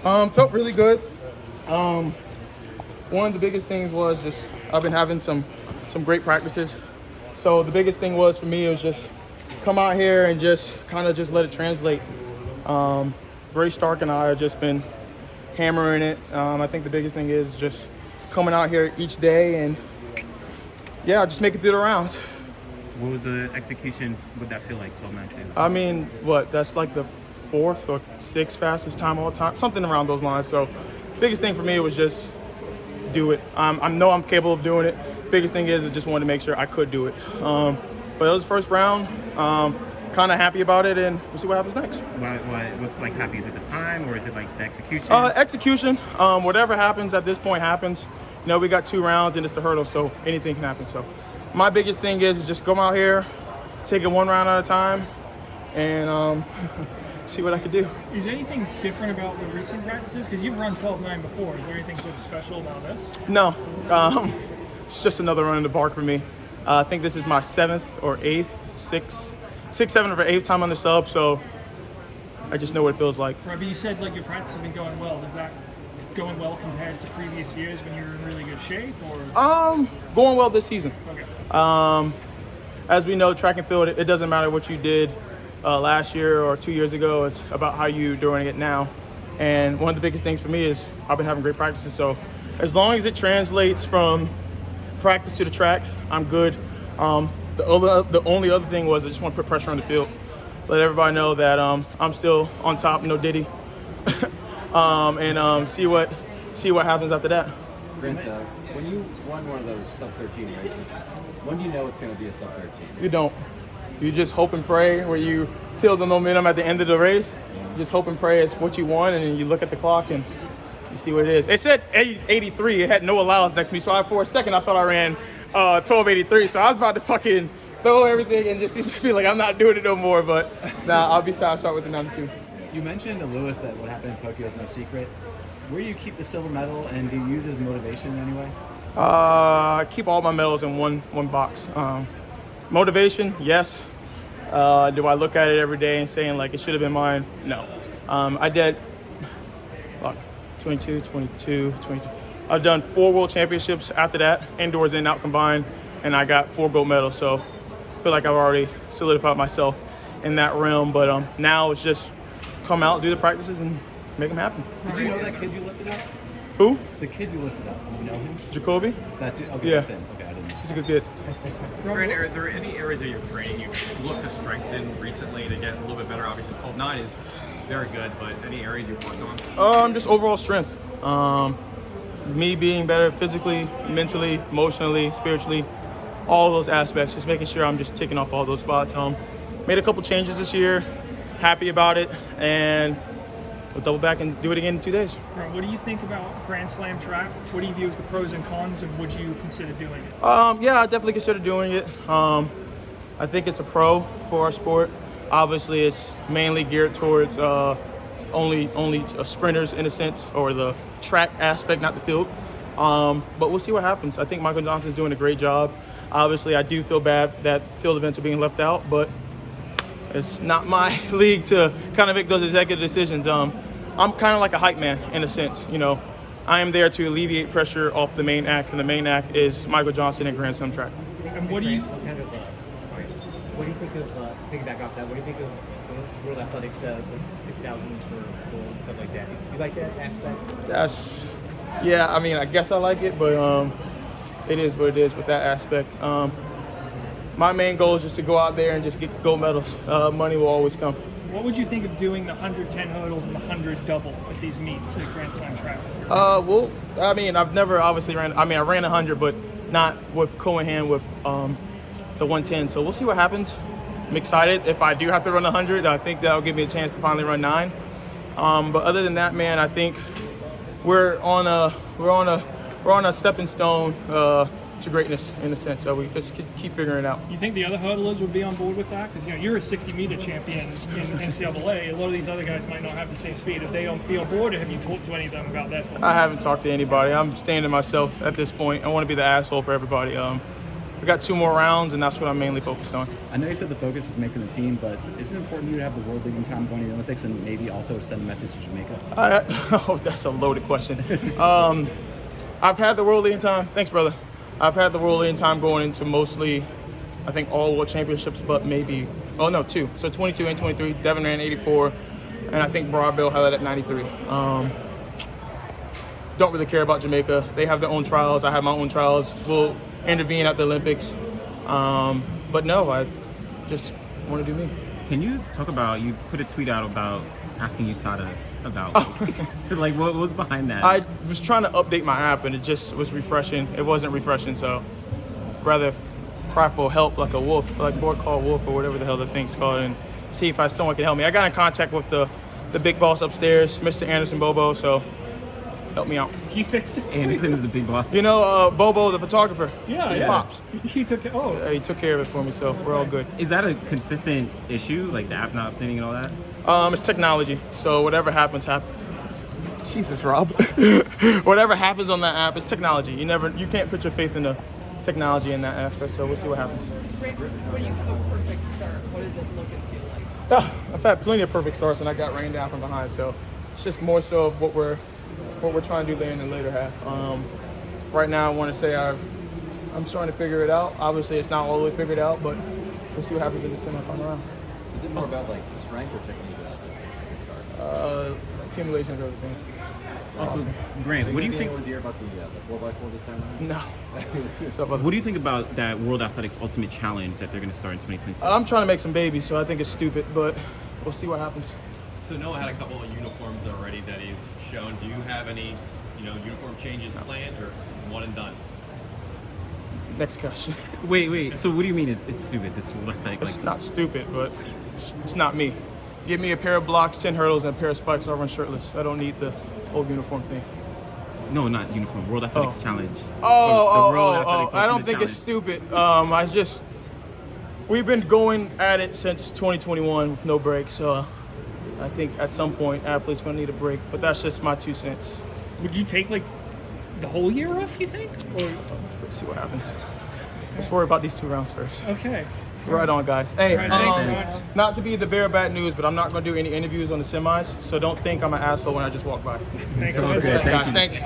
Felt really good. One of the biggest things was just I've been having some great practices. So the biggest thing was for me was just come out here and just kind of just let it translate. Ray Stark and I have just been hammering it. I think the biggest thing is just coming out here each day and yeah, just make it through the rounds. What was the execution? What'd that feel like, 12.92? I mean, that's like the 4th or 6th fastest time all time, something around those lines. So biggest thing for me was just do it. I know I'm capable of doing it. Biggest thing is I just wanted to make sure I could do it. But it was the first round. Kind of happy about it, and we'll see what happens next. What's like happy? Is it the time, or is it like the execution? Execution. Whatever happens at this point happens. You know, we got 2 rounds, and it's the hurdle, so anything can happen. So my biggest thing is just come out here, take it 1 round at a time, and see what I can do. Is there anything different about the recent practices? Because you've run 12.9 before. Is there anything sort of special about this? No. It's just another run in the park for me. I think this is my 7th or 8th, 6th, 7th or 8th time on the sub, so I just know what it feels like. Right, but you said like your practice have been going well. Is that going well compared to previous years when you were in really good shape, or? Going well this season. Okay. As we know, track and field, it doesn't matter what you did last year or 2 years ago. It's about how you're doing it now. And one of the biggest things for me is I've been having great practices. So as long as it translates from practice to the track, I'm good. The only other thing was I just want to put pressure on the field. Let everybody know that I'm still on top, no Diddy. And see what happens after that. Brent, when you run one of those sub-13 races, when do you know it's going to be a sub-13? You don't. You just hope and pray where you feel the momentum at the end of the race. You just hope and pray it's what you want, and then you look at the clock and you see what it is. It said 83. It had no allows next to me, so for a second I thought I ran 12.83. So I was about to fucking throw everything and just feel like I'm not doing it no more. But nah, I'll be satisfied with the number 2. You mentioned to Lewis that what happened in Tokyo is no secret. Where do you keep the silver medal, and do you use it as motivation in any way? I keep all my medals in one box. Motivation, yes. Do I look at it every day and saying like it should have been mine? No. I did 22, 22. I've done 4 world championships after that, indoors and out combined, and I got 4 gold medals. So I feel like I've already solidified myself in that realm. But now it's just come out, do the practices, and make them happen. Did you know that kid you lifted up? Who? The kid you lifted up. Do you know him? Jacoby? That's it. Okay, Yeah. that's him. Okay, I didn't know. He's a good kid. Grant, are there any areas of your training you look to strengthen recently to get a little bit better? Obviously, 12.9 is very good, but any areas you've worked on? Just overall strength. Me being better physically, mentally, emotionally, spiritually, all those aspects. Just making sure I'm just ticking off all those spots. Made a couple changes this year. Happy about it, and we'll double back and do it again in 2 days. Right, what do you think about Grand Slam track? What do you view as the pros and cons, and would you consider doing it? Yeah, I definitely consider doing it. I think it's a pro for our sport. Obviously, it's mainly geared towards only sprinters in a sense, or the track aspect, not the field. But we'll see what happens. I think Michael Johnson's doing a great job. Obviously, I do feel bad that field events are being left out, but it's not my league to kind of make those executive decisions. I'm kind of like a hype man in a sense. You know, I am there to alleviate pressure off the main act, and the main act is Michael Johnson and Grand Slam track. And what do you? What do you think of, piggyback off that, what do you think of World Athletics, the 50,000 for gold and stuff like that? Do you like that aspect? Yeah, I mean, I guess I like it, but it is what it is with that aspect. My main goal is just to go out there and just get gold medals. Money will always come. What would you think of doing the 110 hurdles and the 100 double at these meets at Grand Slam track? Well, I mean, I've never obviously ran. I mean, I ran 100, but not with co-in-hand with the 110. So we'll see what happens. I'm excited. If I do have to run 100, I think that'll give me a chance to finally run 9. But other than that, man, I think we're on a stepping stone to greatness in a sense. So we just keep figuring it out. You think the other hurdlers would be on board with that? Because you're a 60-meter champion in NCAA. A lot of these other guys might not have the same speed. If they be on board, or have you talked to any of them about that? I haven't talked to anybody. I'm staying to myself at this point. I want to be the asshole for everybody. we got 2 more rounds, and that's what I'm mainly focused on. I know you said the focus is making the team, but isn't it important you to have the world leading time going to the Olympics and maybe also send a message to Jamaica? Oh, that's a loaded question. I've had the world leading time. Thanks, brother. I've had the world leading time going into mostly, I think, all world championships, but maybe, 2. So 22 and 23. Devin ran 84, and I think Broadbill had it at 93. Don't really care about Jamaica. They have their own trials. I have my own trials. We'll intervene at the Olympics. But no, I just want to do me. Can you talk about, you put a tweet out about asking USADA about, like, what was behind that? I was trying to update my app, and it just was refreshing. It wasn't refreshing, so rather cry for help like a wolf, like Board Call Wolf or whatever the hell the thing's called, and see if someone can help me. I got in contact with the big boss upstairs, Mr. Anderson Bobo, so help me out. He fixed it. Anderson is the big boss. You know, Bobo, the photographer. Yeah, it's his yeah. pops. He took it. Oh, He took care of it for me, so we're all good. Is that a consistent issue, like the app not updating and all that? It's technology, so whatever happens. Jesus, Rob. Whatever happens on that app, it's technology. You can't put your faith in the technology in that aspect, so we'll see what happens. When you have a perfect start, what does it look and feel like? I've had plenty of perfect starts, and I got rained down from behind, so it's just more so of what we're trying to do there in the later half. Right now, I want to say I'm starting to figure it out. Obviously, it's not all the way figured out, but we'll see what happens in the semifinal round. Is it more about like strength or technique about the start? Accumulation of everything. Also, Grant, what do you think? Anyone's ear about the 4x4 this time around? No. What's up, brother? What do you think about that World Athletics Ultimate Challenge that they're going to start in 2026? I'm trying to make some babies, so I think it's stupid, but we'll see what happens. So Noah had a couple of uniforms already that he's shown. Do you have any, uniform changes planned, or one and done? Next question. Wait. So what do you mean it's stupid? This World Athletics? It's not stupid, but it's not me. Give me a pair of blocks, 10 hurdles, and a pair of spikes. I'll run shirtless. I don't need the whole uniform thing. No, not uniform. World Athletics Challenge. I don't think it's stupid. We've been going at it since 2021 with no break, so I think at some point athletes gonna need a break. But that's just my 2 cents. would you take like the whole year off? You think? Or See what happens. Let's worry about these 2 rounds first. okay. Right on, guys. Hey, All right, thanks, Scott. not to be the bearer of bad news, but I'm not going to do any interviews on the semis, so don't think I'm an asshole when I just walk by. Thanks It's so all much. good. Guys, thanks.